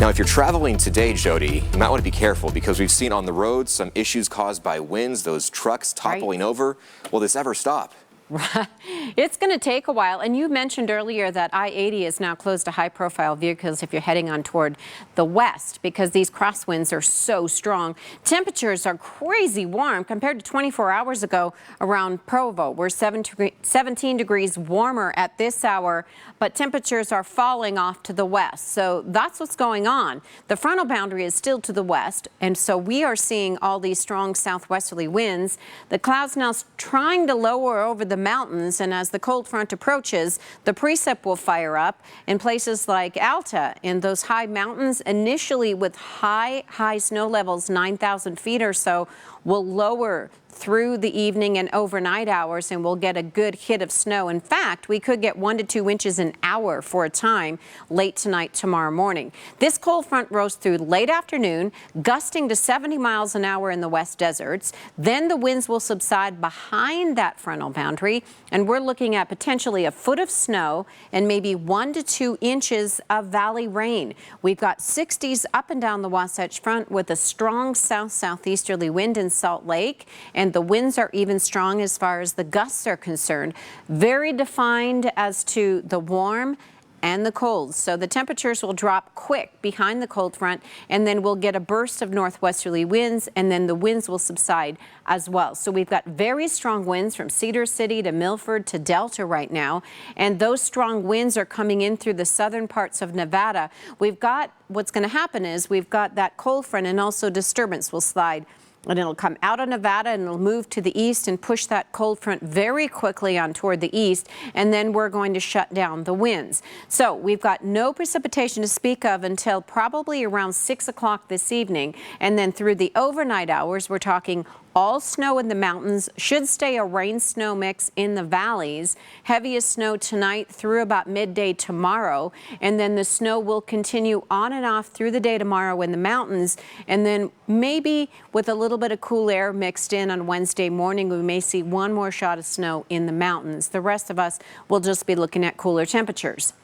Now, if you're traveling today, Jody, you might want to be careful because we've seen on the road some issues caused by winds, those trucks toppling over. Will this ever stop? It's going to take a while. And you mentioned earlier that I-80 is now closed to high-profile vehicles if you're heading on toward the west because these crosswinds are so strong. Temperatures are crazy warm compared to 24 hours ago around Provo. We're 17 degrees warmer at this hour, but temperatures are falling off to the west. So that's what's going on. The frontal boundary is still to the west, and so we are seeing all these strong southwesterly winds. The clouds now trying to lower over the mountains, and as the cold front approaches, the precip will fire up in places like Alta in those high mountains, initially with high snow levels, 9,000 feet or so, will lower through the evening and overnight hours, and we'll get a good hit of snow. In fact, we could get 1 to 2 inches an hour for a time late tonight, tomorrow morning. This cold front rose through late afternoon, gusting to 70 miles an hour in the west deserts. Then the winds will subside behind that frontal boundary, and we're looking at potentially a foot of snow and maybe 1 to 2 inches of valley rain. We've got 60s up and down the Wasatch Front with a strong south-southeasterly wind in Salt Lake, and the winds are even strong as far as the gusts are concerned. Very defined as to the warm and the cold. So the temperatures will drop quick behind the cold front, and then we'll get a burst of northwesterly winds, and then the winds will subside as well. So we've got very strong winds from Cedar City to Milford to Delta right now, and those strong winds are coming in through the southern parts of Nevada. What's going to happen is we've got that cold front, and also disturbance will slide. And it'll come out of Nevada and it'll move to the east and push that cold front very quickly on toward the east. And then we're going to shut down the winds. So we've got no precipitation to speak of until probably around 6 o'clock this evening. And then through the overnight hours, we're talking all snow in the mountains, should stay a rain-snow mix in the valleys. Heaviest snow tonight through about midday tomorrow. And then the snow will continue on and off through the day tomorrow in the mountains. And then maybe with a little bit of cool air mixed in on Wednesday morning, we may see one more shot of snow in the mountains. The rest of us will just be looking at cooler temperatures.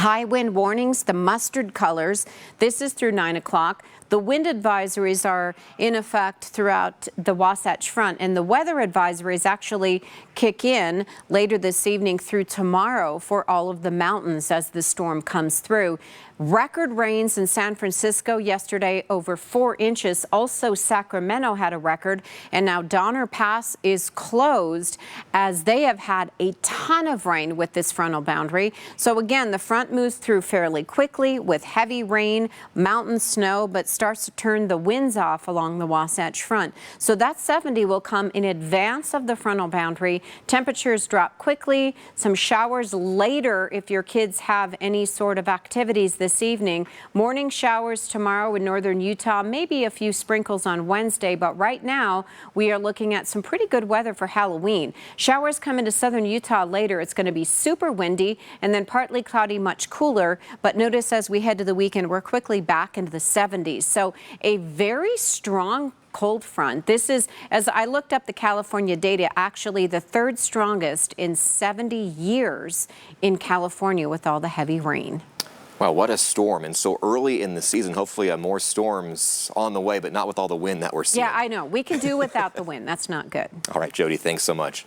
High wind warnings, the mustard colors. This is through 9 o'clock. The wind advisories are in effect throughout the Wasatch Front, and the weather advisories actually kick in later this evening through tomorrow for all of the mountains as the storm comes through. Record rains in San Francisco yesterday, over 4 inches. Also, Sacramento had a record, and now Donner Pass is closed as they have had a ton of rain with this frontal boundary. So again, the front moves through fairly quickly with heavy rain, mountain snow, but starts to turn the winds off along the Wasatch Front. So that 70 will come in advance of the frontal boundary. Temperatures drop quickly. Some showers later if your kids have any sort of activities this evening. Morning showers tomorrow in northern Utah, maybe a few sprinkles on Wednesday, but right now we are looking at some pretty good weather for Halloween. Showers come into southern Utah later. It's going to be super windy and then partly cloudy, much cooler, but notice as we head to the weekend, we're quickly back into the 70s. So a very strong cold front. This is, as I looked up the California data, actually the third strongest in 70 years in California with all the heavy rain. Wow, what a storm. And so early in the season, hopefully more storms on the way, but not with all the wind that we're seeing. Yeah, I know. We can do without the wind. That's not good. All right, Jody, thanks so much.